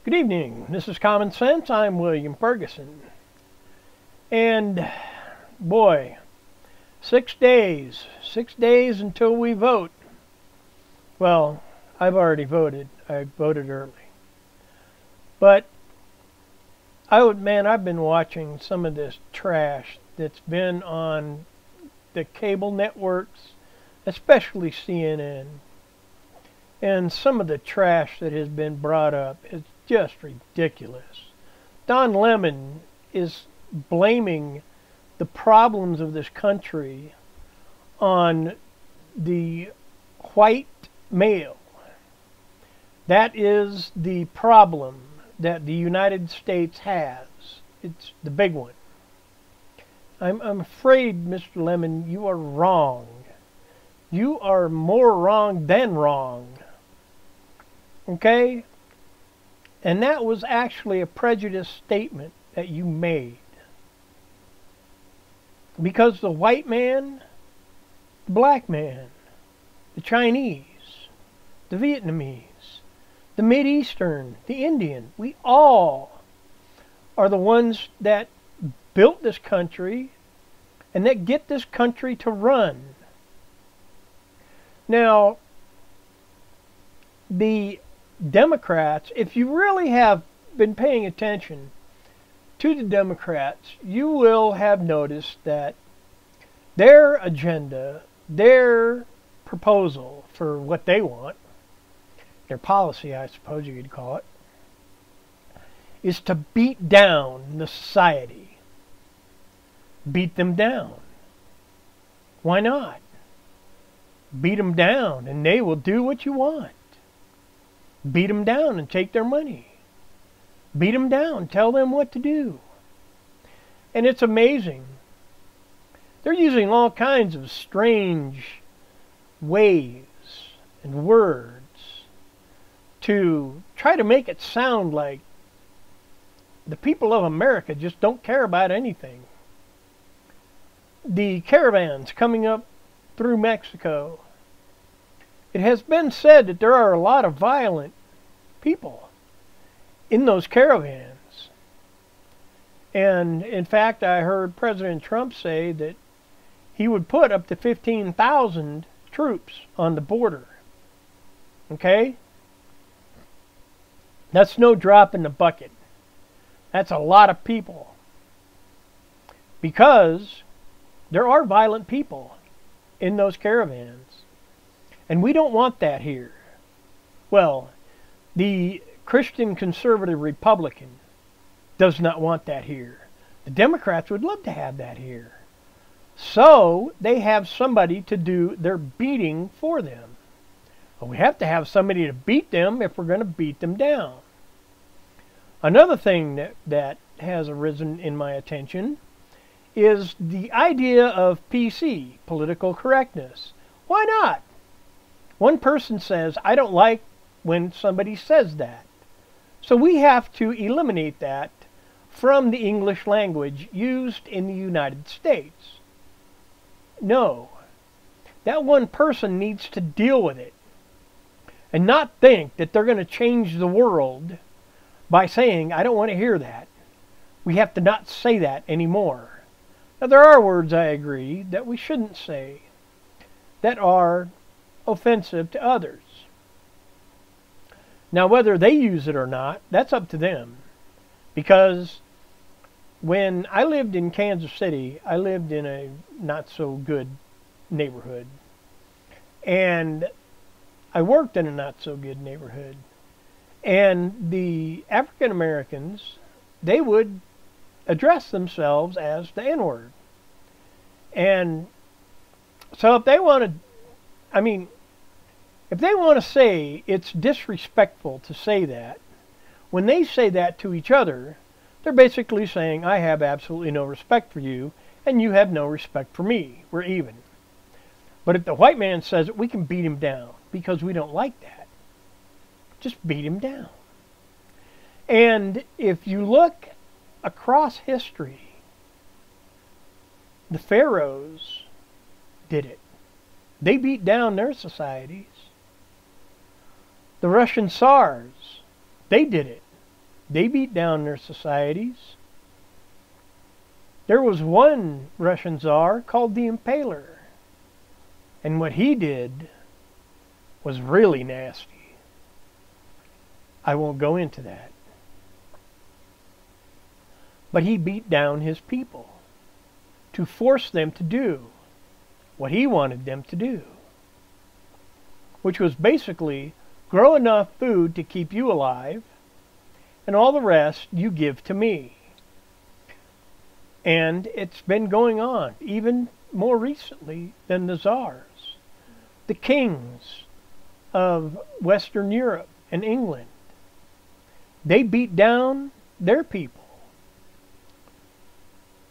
Good evening. This is Common Sense. I'm William Ferguson. And boy, 6 days. 6 days until we vote. Well, I've already voted. I voted early. But I've been watching some of this trash that's been on the cable networks, especially CNN. And some of the trash that has been brought up is just ridiculous. Don Lemon is blaming the problems of this country on the white male. That is the problem that the United States has. It's the big one. I'm afraid, Mr. Lemon, you are wrong. You are more wrong than wrong. Okay? And that was actually a prejudiced statement that you made. Because the white man, the black man, the Chinese, the Vietnamese, the Mideastern, the Indian, we all are the ones that built this country and that get this country to run. Now, the Democrats, if you really have been paying attention to the Democrats, you will have noticed that their agenda, their proposal for what they want, their policy, I suppose you could call it, is to beat down the society. Beat them down. Why not? Beat them down and they will do what you want. Beat them down and take their money. Beat them down. Tell them what to do. And it's amazing. They're using all kinds of strange ways and words to try to make it sound like the people of America just don't care about anything. The caravans coming up through Mexico. It has been said that there are a lot of violent people in those caravans. And in fact, I heard President Trump say that he would put up to 15,000 troops on the border. Okay? That's no drop in the bucket. That's a lot of people. Because there are violent people in those caravans. And we don't want that here. Well, the Christian conservative Republican does not want that here. The Democrats would love to have that here. So they have somebody to do their beating for them. Well, we have to have somebody to beat them if we're going to beat them down. Another thing that has arisen in my attention is the idea of PC, political correctness. Why not? One person says, I don't like when somebody says that. So we have to eliminate that from the English language used in the United States. No. That one person needs to deal with it and not think that they're going to change the world by saying, I don't want to hear that. We have to not say that anymore. Now, there are words, I agree, that we shouldn't say that are offensive to others. Now, whether they use it or not, that's up to them. Because when I lived in Kansas City, I lived in a not-so-good neighborhood. And I worked in a not-so-good neighborhood. And the African Americans, they would address themselves as the N-word. And so if they want to, if they want to say it's disrespectful to say that, when they say that to each other, they're basically saying, I have absolutely no respect for you, and you have no respect for me. We're even. But if the white man says it, we can beat him down because we don't like that. Just beat him down. And if you look across history, the pharaohs did it. They beat down their societies. The Russian Tsars, they did it. They beat down their societies. There was one Russian Tsar called the Impaler. And what he did was really nasty. I won't go into that. But he beat down his people to force them to do what he wanted them to do, which was basically grow enough food to keep you alive, and all the rest you give to me. And it's been going on even more recently than the czars. The kings of Western Europe and England, they beat down their people.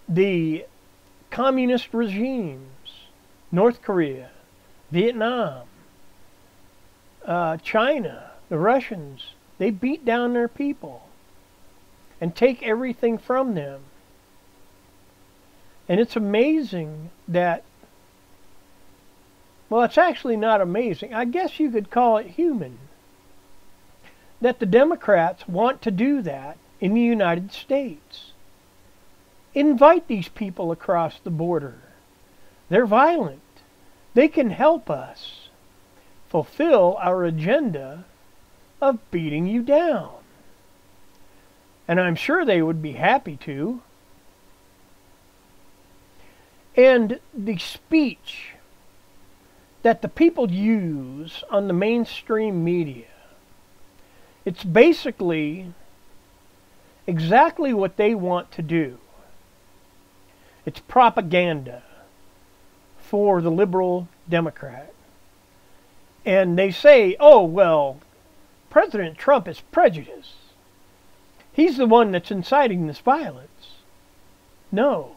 The communist regimes, North Korea, Vietnam, China, the Russians, they beat down their people and take everything from them. And it's amazing that, well, it's actually not amazing. I guess you could call it human, that the Democrats want to do that in the United States. Invite these people across the border. They're violent. They can help us fulfill our agenda of beating you down. And I'm sure they would be happy to. And the speech that the people use on the mainstream media, it's basically exactly what they want to do. It's propaganda for the liberal Democrat. And they say, oh, well, President Trump is prejudiced. He's the one that's inciting this violence. No.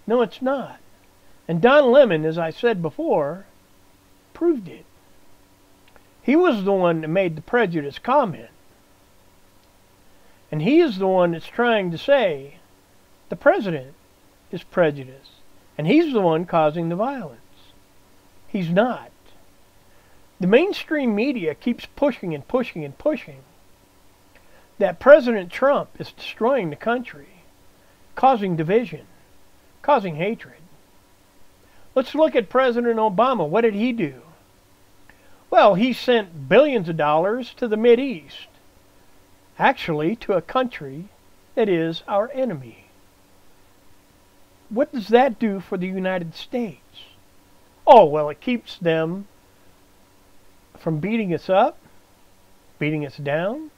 No, it's not. And Don Lemon, as I said before, proved it. He was the one that made the prejudice comment. And he is the one that's trying to say the president is prejudiced. And he's the one causing the violence. He's not. The mainstream media keeps pushing and pushing and pushing that President Trump is destroying the country, causing division, causing hatred. Let's look at President Obama. What did he do? Well, he sent billions of dollars to the Mideast, actually to a country that is our enemy. What does that do for the United States? Oh, well, it keeps them from beating us up, beating us down.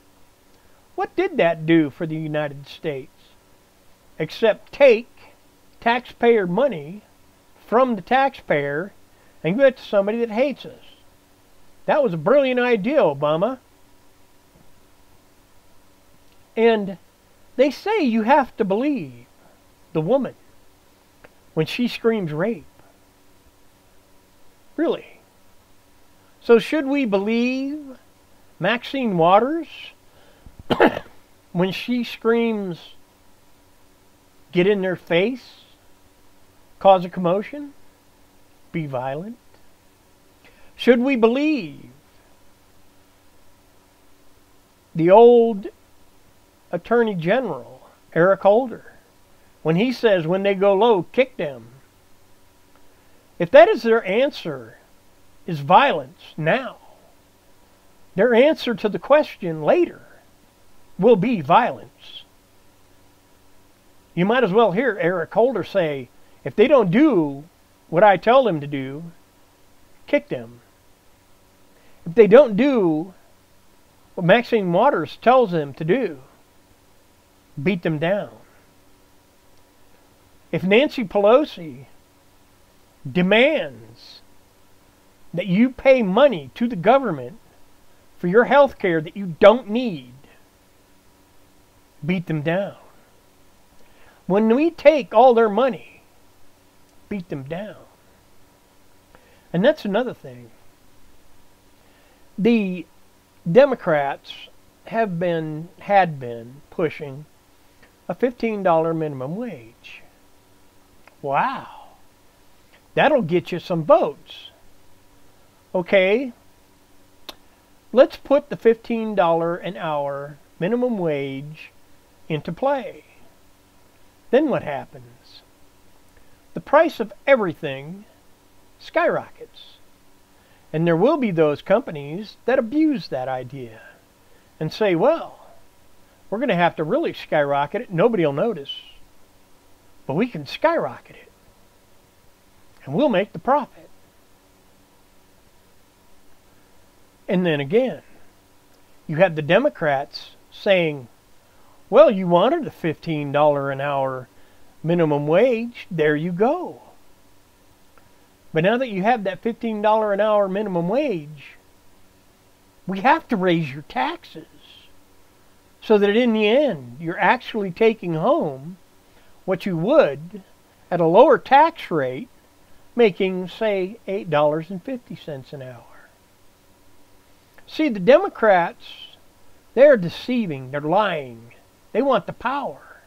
What did that do for the United States? Except take taxpayer money from the taxpayer and give it to somebody that hates us. That was a brilliant idea, Obama. And they say you have to believe the woman when she screams rape. Really? So should we believe Maxine Waters when she screams, get in their face, cause a commotion, be violent? Should we believe the old Attorney General, Eric Holder, when he says when they go low, kick them? If that is their answer, is violence now, their answer to the question later will be violence. You might as well hear Eric Holder say, if they don't do what I tell them to do, kick them. If they don't do what Maxine Waters tells them to do, beat them down. If Nancy Pelosi demands that you pay money to the government for your health care that you don't need, beat them down. When we take all their money, beat them down. And that's another thing. The Democrats had been pushing a $15 minimum wage. Wow. That'll get you some votes. Okay. Let's put the $15 an hour minimum wage into play. Then what happens? The price of everything skyrockets. And there will be those companies that abuse that idea and say, well, we're going to have to really skyrocket it. Nobody will notice. But we can skyrocket it. And we'll make the profit. And then again, you have the Democrats saying, well, you wanted a $15 an hour minimum wage. There you go. But now that you have that $15 an hour minimum wage, we have to raise your taxes so that in the end you're actually taking home what you would at a lower tax rate, making, say, $8.50 an hour. See, the Democrats, they're deceiving, they're lying. They want the power.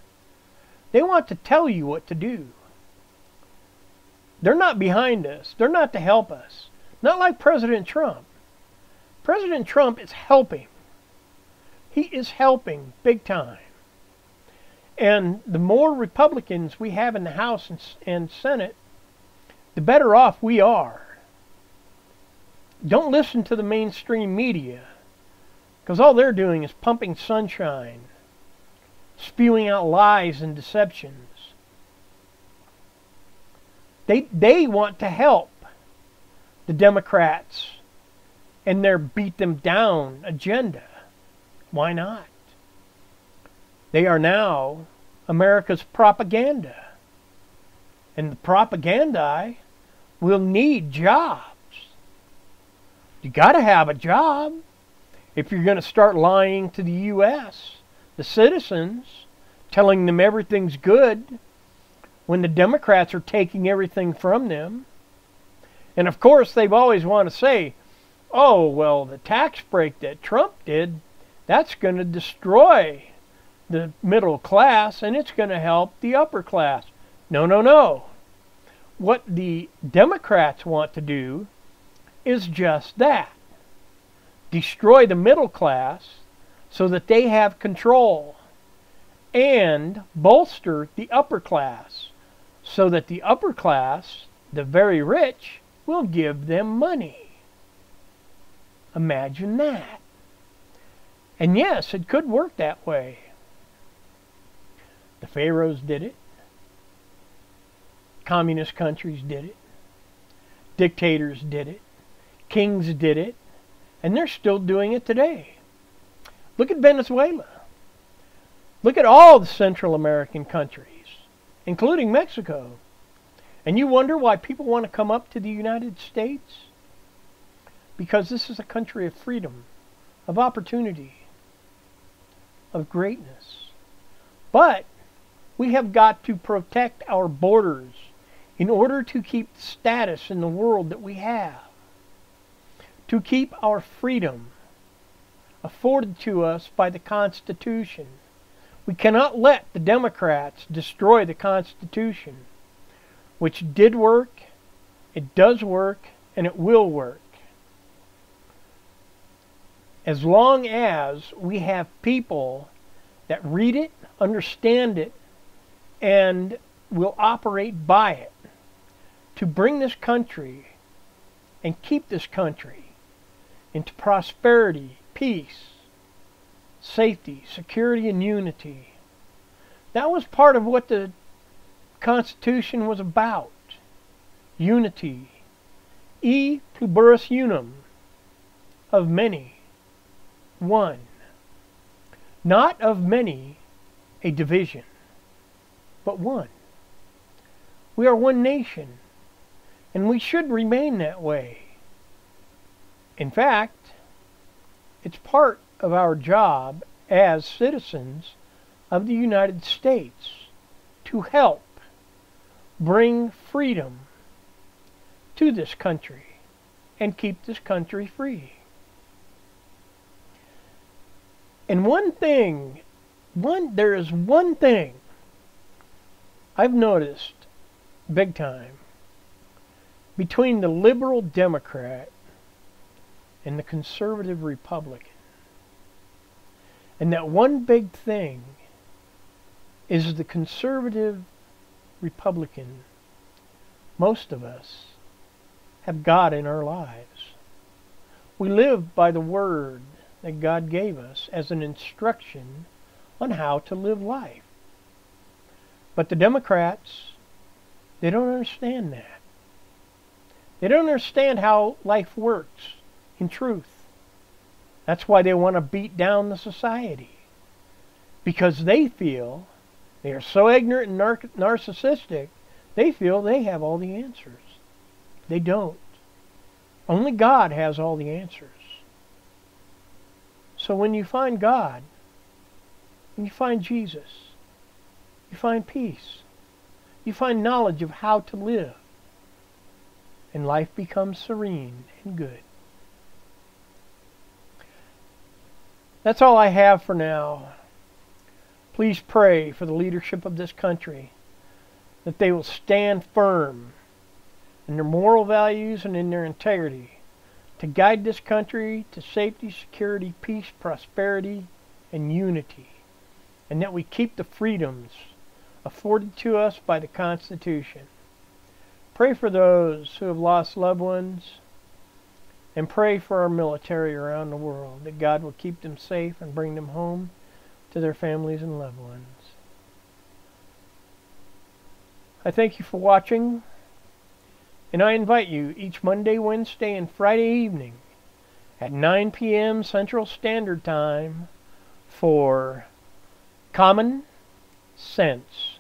They want to tell you what to do. They're not behind us. They're not to help us. Not like President Trump. President Trump is helping. He is helping big time. And the more Republicans we have in the House and Senate, the better off we are. Don't listen to the mainstream media, because all they're doing is pumping sunshine, spewing out lies and deceptions. They want to help the Democrats and their beat them down agenda. Why not? They are now America's propaganda. And the propaganda will need jobs. You got to have a job if you're going to start lying to the U.S., the citizens, telling them everything's good when the Democrats are taking everything from them. And of course, they've always want to say, oh, well, the tax break that Trump did, that's going to destroy the middle class and it's going to help the upper class. No, no, no. What the Democrats want to do is just that. Destroy the middle class so that they have control, and bolster the upper class so that the upper class, the very rich, will give them money. Imagine that. And yes, it could work that way. The pharaohs did it. Communist countries did it. Dictators did it. Kings did it. And they're still doing it today. Look at Venezuela. Look at all the Central American countries, including Mexico. And you wonder why people want to come up to the United States? Because this is a country of freedom, of opportunity, of greatness. But we have got to protect our borders in order to keep the status in the world that we have, to keep our freedom afforded to us by the Constitution. We cannot let the Democrats destroy the Constitution, which did work, it does work, and it will work. As long as we have people that read it, understand it, and will operate by it to bring this country and keep this country into prosperity, peace, safety, security, and unity. That was part of what the Constitution was about. Unity. E pluribus unum. Of many, one. Not of many, a division, but one. We are one nation, and we should remain that way. In fact, it's part of our job as citizens of the United States to help bring freedom to this country and keep this country free. And there is one thing I've noticed big time between the liberal Democrat and the conservative Republican. And that one big thing is the conservative Republican. Most of us have God in our lives. We live by the word that God gave us as an instruction on how to live life. But the Democrats, they don't understand that. They don't understand how life works in truth. That's why they want to beat down the society. Because they feel, they are so ignorant and narcissistic, they feel they have all the answers. They don't. Only God has all the answers. So when you find God, when you find Jesus, you find peace. You find knowledge of how to live. And life becomes serene and good. That's all I have for now. Please pray for the leadership of this country, that they will stand firm in their moral values and in their integrity to guide this country to safety, security, peace, prosperity, and unity, and that we keep the freedoms afforded to us by the Constitution. Pray for those who have lost loved ones, and pray for our military around the world, that God will keep them safe and bring them home to their families and loved ones. I thank you for watching, and I invite you each Monday, Wednesday, and Friday evening at 9 p.m. Central Standard Time for Common Sense.